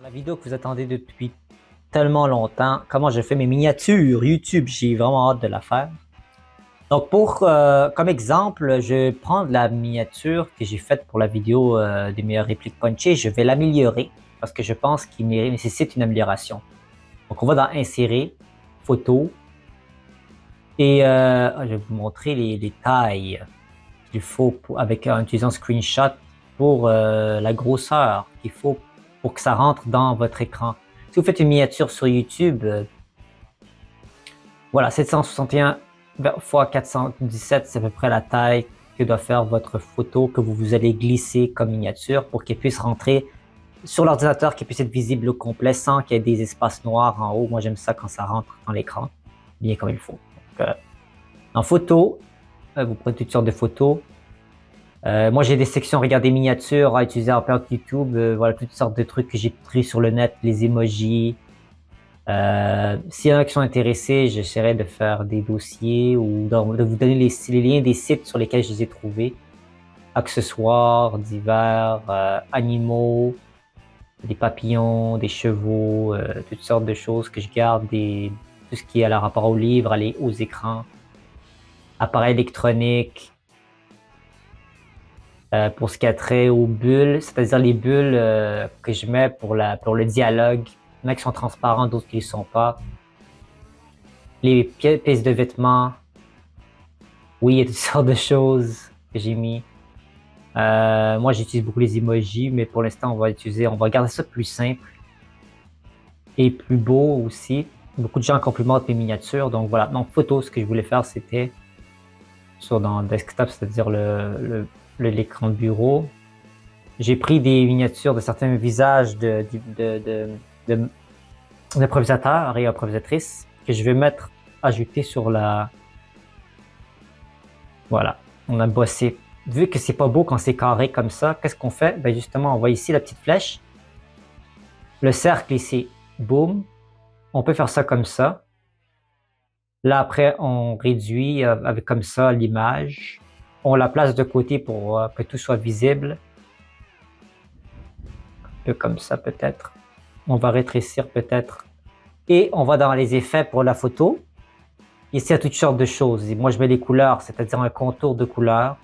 La vidéo que vous attendez depuis tellement longtemps, comment je fais mes miniatures YouTube, j'ai vraiment hâte de la faire. Donc comme exemple, je prends de la miniature que j'ai faite pour la vidéo des meilleures répliques punchées, je vais l'améliorer parce que je pense qu'il nécessite une amélioration. Donc on va dans Insérer, Photo, et je vais vous montrer les tailles qu'il faut en utilisant Screenshot pour la grosseur qu'il faut pour que ça rentre dans votre écran. Si vous faites une miniature sur YouTube, voilà, 761 x 417, c'est à peu près la taille que doit faire votre photo que vous allez glisser comme miniature pour qu'elle puisse rentrer sur l'ordinateur, qu'elle puisse être visible au complet sans qu'il y ait des espaces noirs en haut. Moi, j'aime ça quand ça rentre dans l'écran, bien comme il faut. Donc, en photo, vous prenez toutes sortes de photos. Moi, j'ai des sections regarder miniatures à utiliser en période YouTube. Voilà, toutes sortes de trucs que j'ai pris sur le net, les emojis. S'il y en a qui sont intéressés, j'essaierai de faire des dossiers ou de vous donner les liens des sites sur lesquels je les ai trouvés. Accessoires, divers, animaux, des papillons, des chevaux, toutes sortes de choses que je garde, tout ce qui est à rapport aux livres, aux écrans, appareils électroniques. Pour ce qui a trait aux bulles, c'est-à-dire les bulles que je mets pour le dialogue. Il y en a qui sont transparents, d'autres qui ne le sont pas. Les pièces de vêtements. Oui, il y a toutes sortes de choses que j'ai mis. Moi, j'utilise beaucoup les emojis, mais pour l'instant, on va garder ça plus simple et plus beau aussi. Beaucoup de gens complimentent mes miniatures, donc voilà. Donc, photo, ce que je voulais faire, c'était dans le desktop, c'est-à-dire l'écran de bureau. J'ai pris des miniatures de certains visages d'improvisateurs et improvisatrices que je vais ajouter sur la... Voilà, on a bossé. Vu que c'est pas beau quand c'est carré comme ça, qu'est-ce qu'on fait? Ben justement, on voit ici la petite flèche. Le cercle ici, boum. On peut faire ça comme ça. Là, après, on réduit avec comme ça l'image. On la place de côté pour que tout soit visible. Un peu comme ça peut-être. On va rétrécir peut-être. Et on va dans les effets pour la photo. Ici, il y a toutes sortes de choses. Et moi, je mets les couleurs, c'est-à-dire un contour de couleur.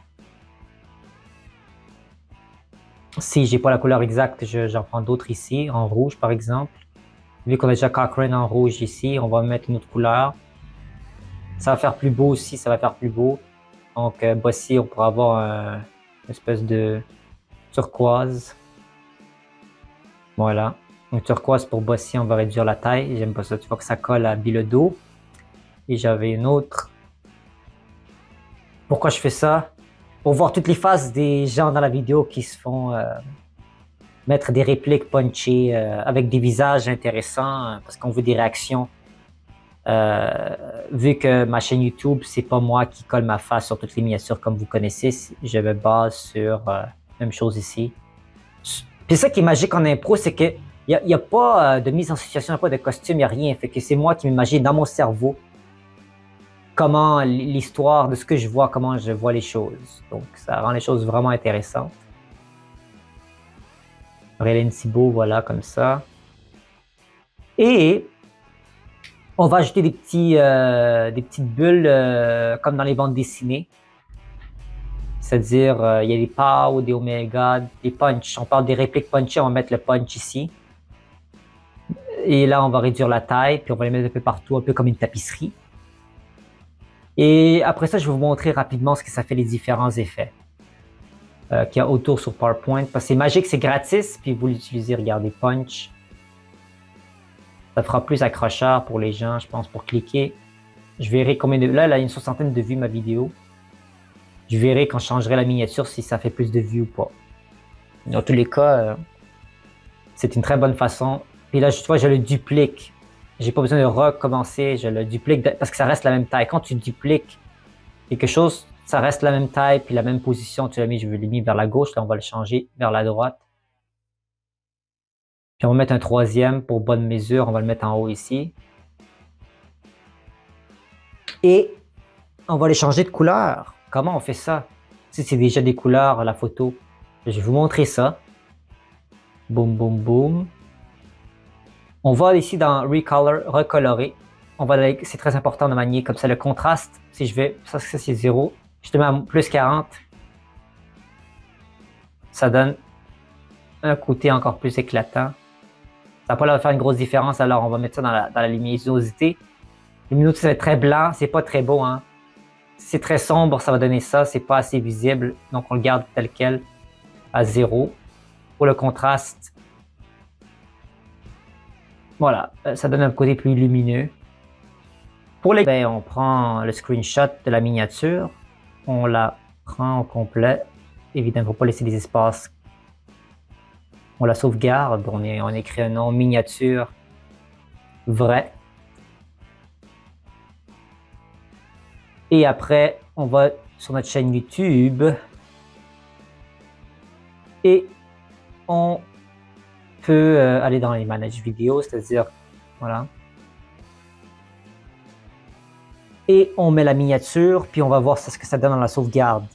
Si j'ai pas la couleur exacte, j'en prends d'autres ici, en rouge par exemple. Vu qu'on a déjà Cochrane en rouge ici, on va mettre une autre couleur. Ça va faire plus beau aussi, ça va faire plus beau. Donc, Bossy, on pourra avoir une espèce de turquoise. Voilà. Donc, turquoise pour Bossy, on va réduire la taille. J'aime pas ça, tu vois que ça colle à Bilodo. Et j'avais une autre. Pourquoi je fais ça? Pour voir toutes les faces des gens dans la vidéo qui se font mettre des répliques punchées avec des visages intéressants parce qu'on veut des réactions. Vu que ma chaîne YouTube, c'est pas moi qui colle ma face sur toutes les miniatures comme vous connaissez, je me base sur même chose ici. Puis ça qui est magique en impro, c'est que il y a pas de mise en situation, il n'y a pas de costume, il n'y a rien. Fait que c'est moi qui m'imagine dans mon cerveau comment l'histoire de ce que je vois, comment je vois les choses. Donc ça rend les choses vraiment intéressantes. Aurélien Thibault, voilà, comme ça. Et on va ajouter des petites bulles comme dans les bandes dessinées. C'est-à-dire, il y a des pow, des oméga, des punch. On parle des répliques punchées, on va mettre le punch ici. Et là, on va réduire la taille, puis on va les mettre un peu partout, un peu comme une tapisserie. Et après ça, je vais vous montrer rapidement ce que ça fait les différents effets qu'il y a autour sur PowerPoint. Parce que c'est magique, c'est gratis, puis vous l'utilisez, regardez, punch. Ça fera plus accrocheur pour les gens, je pense, pour cliquer. Je verrai combien de... Là, il y a une 60aine de vues, ma vidéo. Je verrai quand je changerai la miniature si ça fait plus de vues ou pas. Dans tous les cas, c'est une très bonne façon. Et là, tu vois, je le duplique. J'ai pas besoin de recommencer, je le duplique parce que ça reste la même taille. Quand tu dupliques quelque chose, ça reste la même taille puis la même position. Tu l'as mis, je l'ai mis vers la gauche, là on va le changer vers la droite. Puis on va mettre un troisième pour bonne mesure, on va le mettre en haut ici. Et on va les changer de couleur. Comment on fait ça? Si c'est déjà des couleurs, la photo. Je vais vous montrer ça. Boum, boum, boum. On va ici dans Recolor, recolorer. C'est très important de manier comme ça le contraste. Si je vais, ça c'est 0. Je te mets à plus 40. Ça donne un côté encore plus éclatant. Ça va pas leur faire une grosse différence, alors on va mettre ça dans la luminosité. Luminosité, ça va être très blanc, c'est pas très beau, hein. Si c'est très sombre, ça va donner ça, c'est pas assez visible. Donc on le garde tel quel, à 0. Pour le contraste, voilà, ça donne un côté plus lumineux. Pour les ben, on prend le screenshot de la miniature, on la prend au complet. Évidemment, il ne faut pas laisser des espaces. On la sauvegarde, on écrit un nom miniature vrai. Et après, on va sur notre chaîne YouTube et on peut aller dans les manage vidéo, c'est-à-dire, voilà. Et on met la miniature, puis on va voir ce que ça donne dans la sauvegarde.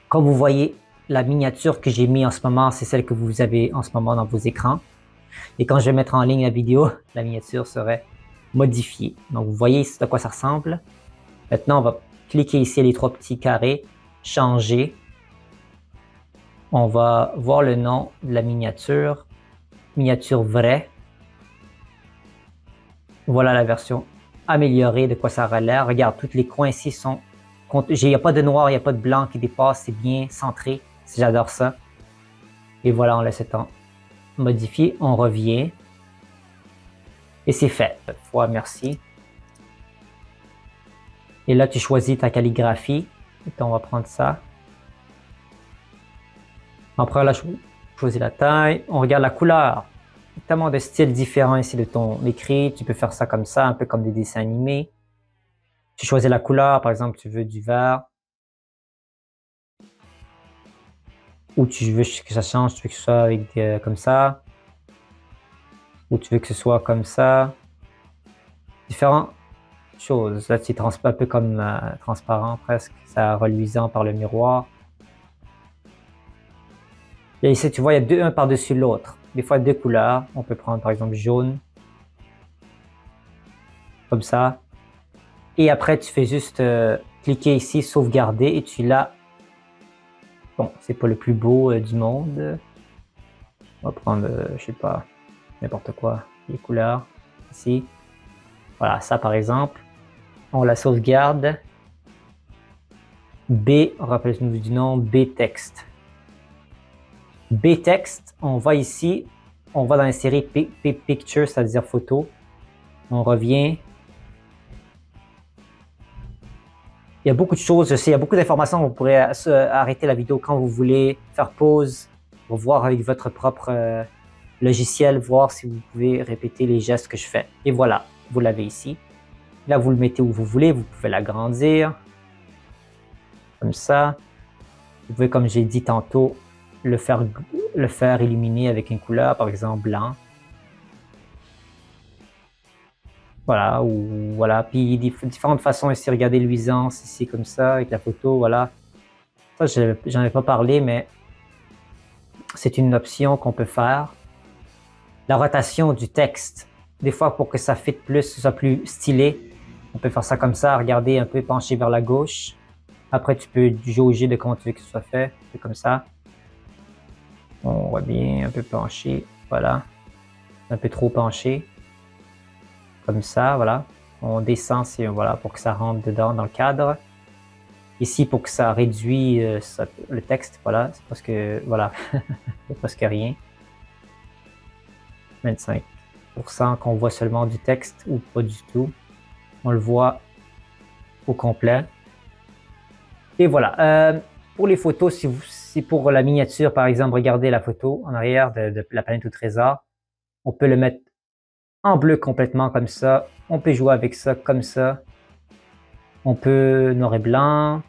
Comme vous voyez, la miniature que j'ai mis en ce moment, c'est celle que vous avez en ce moment dans vos écrans. Et quand je vais mettre en ligne la vidéo, la miniature serait modifiée. Donc vous voyez de quoi ça ressemble. Maintenant, on va cliquer ici les 3 petits carrés, changer. On va voir le nom de la miniature, miniature vraie. Voilà la version améliorée de quoi ça aura l'air. Regarde, tous les coins ici sont... Il n'y a pas de noir, il n'y a pas de blanc qui dépasse, c'est bien centré. J'adore ça. Et voilà, on laisse le temps modifier. On revient. Et c'est fait. Merci. Et là, tu choisis ta calligraphie. Et on va prendre ça. Après, là, choisis la taille. On regarde la couleur. Il y a tellement de styles différents ici de ton écrit. Tu peux faire ça comme ça, un peu comme des dessins animés. Tu choisis la couleur. Par exemple, tu veux du vert. Ou tu veux que ça change, tu veux que ce soit avec comme ça. Ou tu veux que ce soit comme ça. Différentes choses. Là, c'est un peu comme transparent presque. Ça reluisant par le miroir. Et ici, tu vois, il y a un par-dessus l'autre. Des fois, 2 couleurs. On peut prendre par exemple jaune. Comme ça. Et après, tu fais juste cliquer ici, sauvegarder. Et tu l'as. Bon, c'est pas le plus beau du monde. On va prendre, je sais pas, n'importe quoi. Les couleurs. Ici. Voilà, ça par exemple. On la sauvegarde. B, rappelez-nous du nom, B texte. B texte, on va ici, on va dans la série Picture, c'est-à-dire photo. On revient. Il y a beaucoup de choses, je sais, il y a beaucoup d'informations. Vous pourrez arrêter la vidéo quand vous voulez, faire pause, pour voir avec votre propre logiciel, voir si vous pouvez répéter les gestes que je fais. Et voilà, vous l'avez ici. Là, vous le mettez où vous voulez, vous pouvez l'agrandir. Comme ça. Vous pouvez, comme j'ai dit tantôt, le faire illuminer avec une couleur, par exemple blanc. Voilà, ou voilà. Puis différentes façons ici, regardez luisance ici comme ça, avec la photo, voilà. Ça, j'en ai pas parlé, mais c'est une option qu'on peut faire. La rotation du texte, des fois pour que ça fitte plus, ce soit plus stylé, on peut faire ça comme ça, regarder un peu penché vers la gauche. Après, tu peux jauger de comment tu veux que ce soit fait, c'est comme ça. On voit bien, un peu penché, voilà. Un peu trop penché. Comme ça, voilà. On descend, voilà, pour que ça rentre dedans dans le cadre. Ici, pour que ça réduit le texte, voilà, c'est parce que, voilà, c'est presque rien. 25% qu'on voit seulement du texte ou pas du tout. On le voit au complet. Et voilà. Pour les photos, si pour la miniature, par exemple, regardez la photo en arrière de la planète au trésor, on peut le mettre en bleu complètement comme ça. On peut jouer avec ça comme ça. On peut noir et blanc.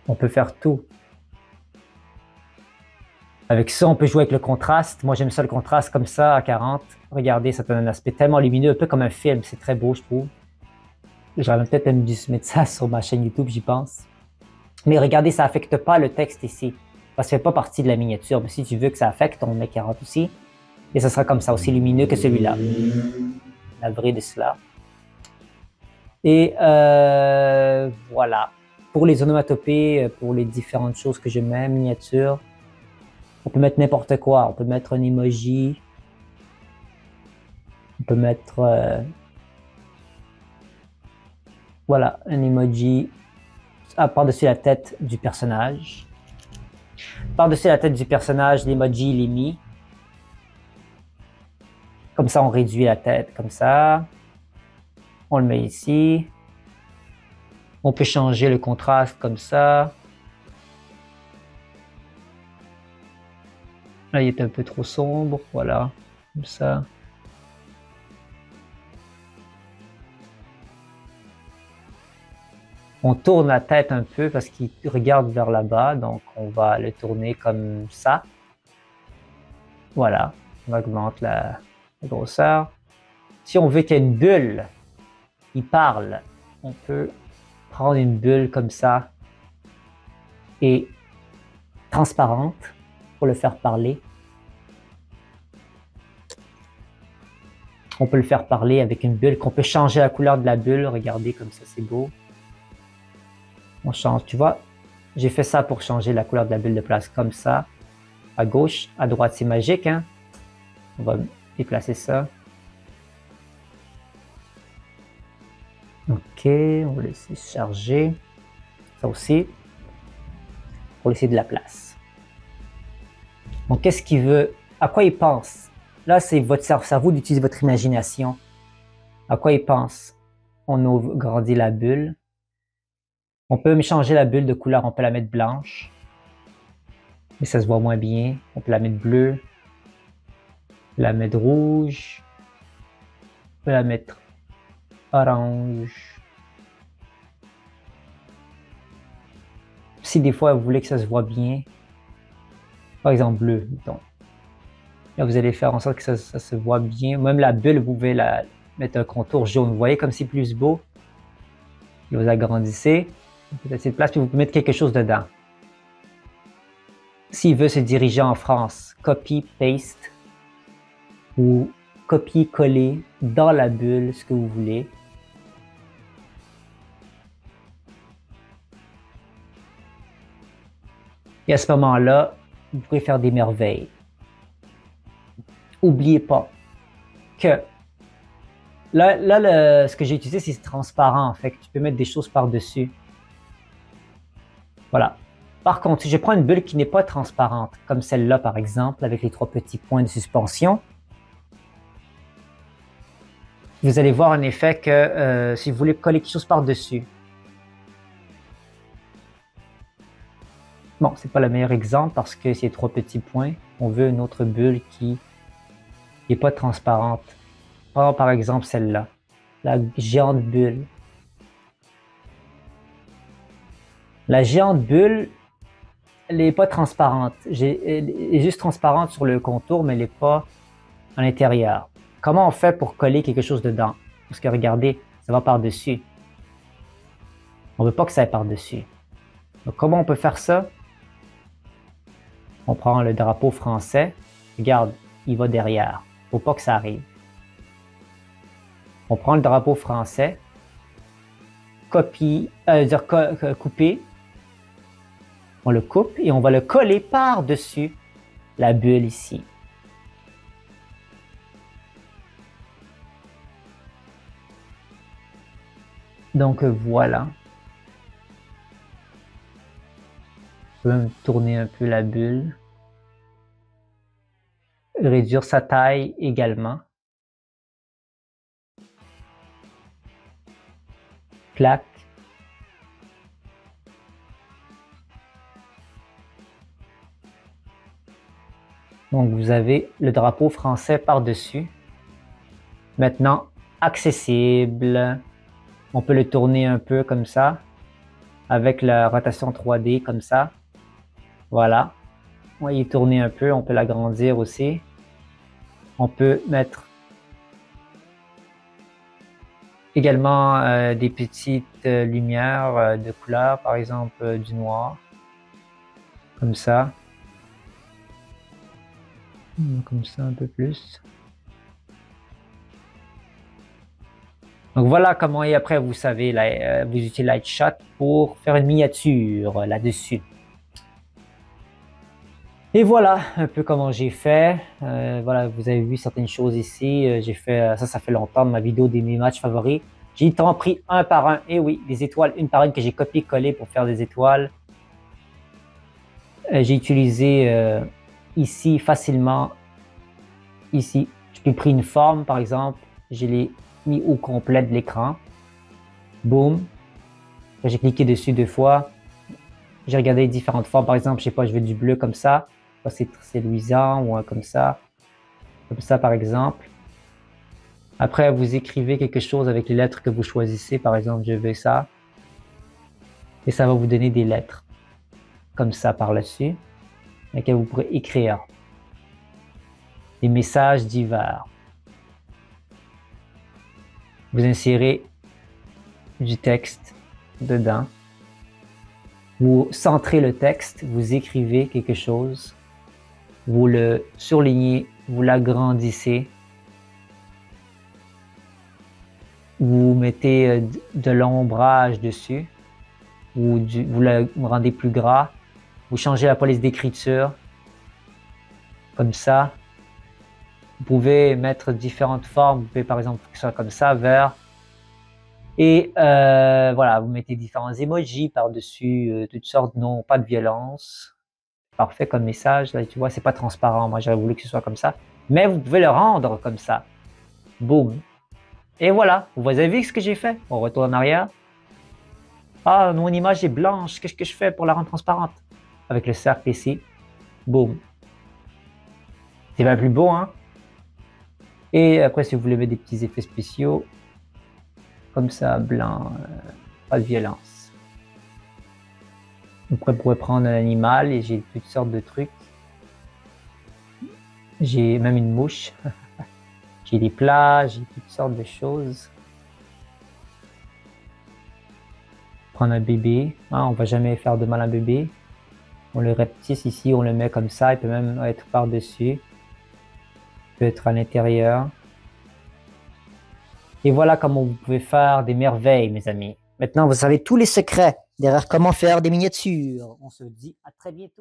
On peut faire tout. Avec ça, on peut jouer avec le contraste. Moi, j'aime ça le contraste comme ça à 40. Regardez, ça donne un aspect tellement lumineux, un peu comme un film. C'est très beau, je trouve. J'aurais peut-être même dû mettre ça sur ma chaîne YouTube, j'y pense. Mais regardez, ça n'affecte pas le texte ici. Parce que ça ne fait pas partie de la miniature. Mais si tu veux que ça affecte, on met 40 aussi. Et ce sera comme ça, aussi lumineux que celui-là. Navré de cela. Et voilà. Pour les onomatopées, pour les différentes choses que je mets, miniature, on peut mettre n'importe quoi. On peut mettre un emoji. On peut mettre, voilà, un emoji par-dessus la tête du personnage. Par-dessus la tête du personnage, l'emoji, il est mis. Comme ça, on réduit la tête, comme ça. On le met ici. On peut changer le contraste comme ça. Là, il est un peu trop sombre, voilà, comme ça. On tourne la tête un peu parce qu'il regarde vers là-bas, donc on va le tourner comme ça. Voilà, on augmente la grosseur. Si on veut qu'il y ait une bulle, il parle, on peut prendre une bulle comme ça et transparente pour le faire parler. On peut le faire parler avec une bulle qu'on peut changer la couleur de la bulle. Regardez comme ça, c'est beau. On change, tu vois, j'ai fait ça pour changer la couleur de la bulle de place comme ça. À gauche, à droite, c'est magique, hein. On va déplacer ça. Ok, on va laisser charger. Ça aussi, pour laisser de la place. Donc, qu'est-ce qu'il veut? À quoi il pense? Là, c'est votre cerveau d'utiliser votre imagination. À quoi il pense? On ouvre, grandit la bulle. On peut changer la bulle de couleur, on peut la mettre blanche. Mais ça se voit moins bien. On peut la mettre bleue. On peut la mettre rouge. On peut la mettre orange. Si des fois vous voulez que ça se voit bien, par exemple bleu, mettons. Là, vous allez faire en sorte que ça se voit bien. Même la bulle, vous pouvez la mettre un contour jaune. Vous voyez comme c'est plus beau. Et vous agrandissez. Vous laissez de place, puis vous pouvez mettre quelque chose dedans. S'il veut se diriger en France, copy, paste, ou copier-coller dans la bulle ce que vous voulez. Et à ce moment-là, vous pourrez faire des merveilles. N'oubliez pas que là ce que j'ai utilisé, c'est transparent. En fait, tu peux mettre des choses par-dessus. Voilà. Par contre, si je prends une bulle qui n'est pas transparente, comme celle-là par exemple, avec les 3 petits points de suspension, vous allez voir un effet que si vous voulez coller quelque chose par-dessus. Bon, c'est pas le meilleur exemple parce que c'est 3 petits points. On veut une autre bulle qui n'est pas transparente. Prends par exemple celle-là, la géante bulle. La géante bulle, elle n'est pas transparente. Elle est juste transparente sur le contour, mais elle n'est pas à l'intérieur. Comment on fait pour coller quelque chose dedans? Parce que regardez, ça va par-dessus. On ne veut pas que ça aille par-dessus. Donc comment on peut faire ça? On prend le drapeau français. Regarde, il va derrière. Il ne faut pas que ça arrive. On prend le drapeau français, couper, on le coupe et on va le coller par-dessus la bulle ici. Donc voilà. Je peux même tourner un peu la bulle. Réduire sa taille également. Clac. Donc vous avez le drapeau français par-dessus. Maintenant, accessible. On peut le tourner un peu comme ça, avec la rotation 3D comme ça. Voilà. On va y tourner un peu, on peut l'agrandir aussi. On peut mettre également des petites lumières de couleur, par exemple du noir, comme ça. Comme ça un peu plus. Donc voilà comment, et après vous savez, là, vous utilisez Lightshot pour faire une miniature là-dessus. Et voilà un peu comment j'ai fait. Voilà, vous avez vu certaines choses ici. J'ai fait ça fait longtemps, ma vidéo des mes matchs favoris. J'ai tant pris un par un. Et oui, des étoiles une par une que j'ai copié-collé pour faire des étoiles. J'ai utilisé ici facilement. Ici, j'ai pris une forme par exemple. Je l'ai mis au complet de l'écran. Boom. J'ai cliqué dessus 2 fois. J'ai regardé différentes formes. Par exemple, je sais pas, je veux du bleu comme ça. C'est luisant ou un comme ça. Comme ça, par exemple. Après, vous écrivez quelque chose avec les lettres que vous choisissez. Par exemple, je veux ça. Et ça va vous donner des lettres. Comme ça, par-dessus. Lesquelles vous pourrez écrire. Des messages divers. Vous insérez du texte dedans. Vous centrez le texte. Vous écrivez quelque chose. Vous le surlignez. Vous l'agrandissez. Vous mettez de l'ombrage dessus, vous le rendez plus gras, vous changez la police d'écriture, comme ça. Vous pouvez mettre différentes formes, vous pouvez par exemple que ce soit comme ça, vert. Et voilà, vous mettez différents emojis par-dessus, toutes sortes, non, pas de violence. Parfait comme message, là tu vois, c'est pas transparent, moi j'aurais voulu que ce soit comme ça. Mais vous pouvez le rendre comme ça. Boum. Et voilà, vous avez vu ce que j'ai fait? On retourne en arrière. Ah, mon image est blanche, qu'est-ce que je fais pour la rendre transparente? Avec le cercle ici, boum. C'est bien plus beau, hein? Et après, si vous voulez mettre des petits effets spéciaux, comme ça, blanc, pas de violence. Après, vous pourrez prendre un animal et j'ai toutes sortes de trucs. J'ai même une mouche. J'ai des plats, j'ai toutes sortes de choses. Prendre un bébé, hein, on va jamais faire de mal à un bébé. On le rapetisse ici, on le met comme ça, il peut même être par-dessus. Il peut être à l'intérieur. Et voilà comment vous pouvez faire des merveilles, mes amis. Maintenant, vous savez tous les secrets derrière comment faire des miniatures. On se dit à très bientôt.